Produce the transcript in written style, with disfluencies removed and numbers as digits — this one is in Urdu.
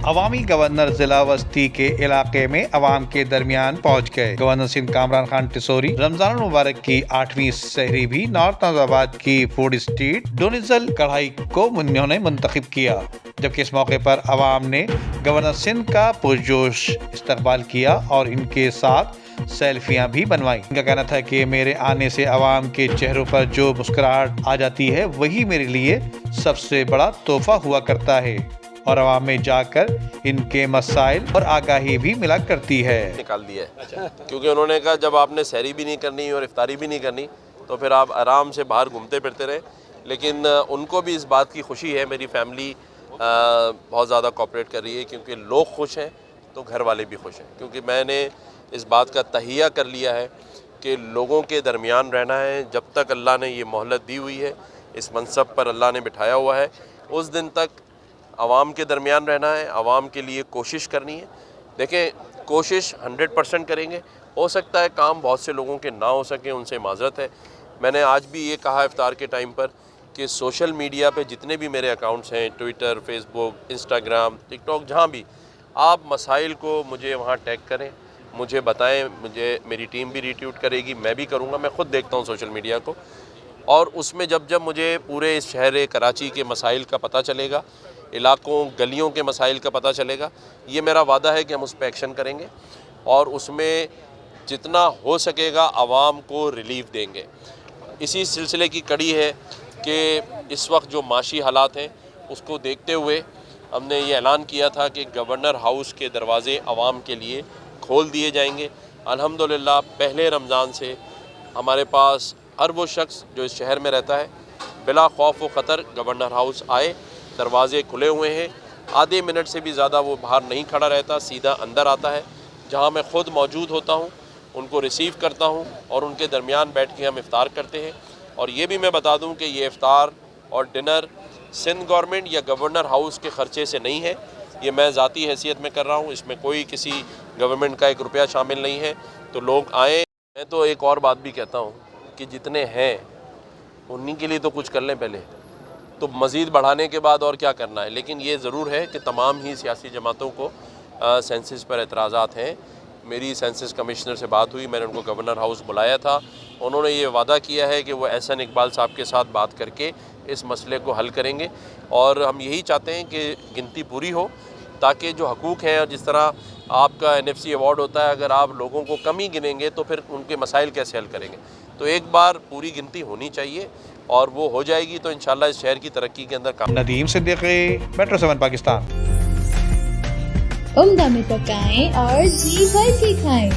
عوامی گورنر ضلع وسطی کے علاقے میں عوام کے درمیان پہنچ گئے۔ گورنر سندھ کامران خان ٹسوری رمضان المبارک کی 8ویں سحری بھی نارتھ ناز آباد کی فوڈ اسٹریٹ ڈونیزل کڑھائی کو انہوں نے منتخب کیا، جبکہ اس موقع پر عوام نے گورنر سندھ کا پرجوش استقبال کیا اور ان کے ساتھ سیلفیاں بھی بنوائیں۔ ان کا کہنا تھا کہ میرے آنے سے عوام کے چہروں پر جو مسکراہٹ آ جاتی ہے وہی میرے لیے سب سے بڑا تحفہ ہوا کرتا ہے، اور عوام میں جا کر ان کے مسائل اور آگاہی بھی ملا کرتی ہے۔ نکال دیا ہے کیونکہ انہوں نے کہا جب آپ نے سحری بھی نہیں کرنی اور افطاری بھی نہیں کرنی تو پھر آپ آرام سے باہر گھومتے پھرتے رہے، لیکن ان کو بھی اس بات کی خوشی ہے، میری فیملی بہت زیادہ کوآپریٹ کر رہی ہے، کیونکہ لوگ خوش ہیں تو گھر والے بھی خوش ہیں، کیونکہ میں نے اس بات کا تہیہ کر لیا ہے کہ لوگوں کے درمیان رہنا ہے۔ جب تک اللہ نے یہ مہلت دی ہوئی ہے، اس منصب پر اللہ نے بٹھایا ہوا ہے، اس دن تک عوام کے درمیان رہنا ہے، عوام کے لیے کوشش کرنی ہے۔ دیکھیں، کوشش 100% کریں گے، ہو سکتا ہے کام بہت سے لوگوں کے نہ ہو سکیں، ان سے معذرت ہے۔ میں نے آج بھی یہ کہا افطار کے ٹائم پر کہ سوشل میڈیا پہ جتنے بھی میرے اکاؤنٹس ہیں، ٹویٹر، فیس بک، انسٹاگرام، ٹک ٹاک، جہاں بھی آپ مسائل کو مجھے وہاں ٹیگ کریں، مجھے بتائیں، میری ٹیم بھی ریٹویٹ کرے گی، میں بھی کروں گا، میں خود دیکھتا ہوں سوشل میڈیا کو، اور اس میں جب مجھے پورے اس شہر کراچی کے مسائل کا پتہ چلے گا، علاقوں گلیوں کے مسائل کا پتہ چلے گا، یہ میرا وعدہ ہے کہ ہم اس پہ ایکشن کریں گے اور اس میں جتنا ہو سکے گا عوام کو ریلیف دیں گے۔ اسی سلسلے کی کڑی ہے کہ اس وقت جو معاشی حالات ہیں اس کو دیکھتے ہوئے ہم نے یہ اعلان کیا تھا کہ گورنر ہاؤس کے دروازے عوام کے لیے کھول دیے جائیں گے۔ الحمدللہ پہلے رمضان سے ہمارے پاس ہر وہ شخص جو اس شہر میں رہتا ہے بلا خوف و خطر گورنر ہاؤس آئے، دروازے کھلے ہوئے ہیں، آدھے منٹ سے بھی زیادہ وہ باہر نہیں کھڑا رہتا، سیدھا اندر آتا ہے، جہاں میں خود موجود ہوتا ہوں، ان کو ریسیو کرتا ہوں اور ان کے درمیان بیٹھ کے ہم افطار کرتے ہیں۔ اور یہ بھی میں بتا دوں کہ یہ افطار اور ڈنر سندھ گورنمنٹ یا گورنر ہاؤس کے خرچے سے نہیں ہے، یہ میں ذاتی حیثیت میں کر رہا ہوں، اس میں کوئی کسی گورنمنٹ کا 1 روپیہ شامل نہیں ہے۔ تو لوگ آئیں۔ میں تو ایک اور بات بھی کہتا ہوں کہ جتنے ہیں انہی کے لیے تو کچھ کر لیں پہلے، تو مزید بڑھانے کے بعد اور کیا کرنا ہے۔ لیکن یہ ضرور ہے کہ تمام ہی سیاسی جماعتوں کو سینسس پر اعتراضات ہیں۔ میری سینسس کمشنر سے بات ہوئی، میں نے ان کو گورنر ہاؤس بلایا تھا، انہوں نے یہ وعدہ کیا ہے کہ وہ احسن اقبال صاحب کے ساتھ بات کر کے اس مسئلے کو حل کریں گے، اور ہم یہی چاہتے ہیں کہ گنتی پوری ہو تاکہ جو حقوق ہیں، جس طرح آپ کا NFC ایوارڈ ہوتا ہے، اگر آپ لوگوں کو کم ہی گنیں گے تو پھر ان کے مسائل کیسے حل کریں گے۔ تو ایک بار پوری گنتی ہونی چاہیے، اور وہ ہو جائے گی تو انشاءاللہ اس شہر کی ترقی کے اندر کام۔ ندیم صدیقی، میٹرو 7 پاکستان۔ عمدہ میں پکائیں اور جی بھر کے کھائیں۔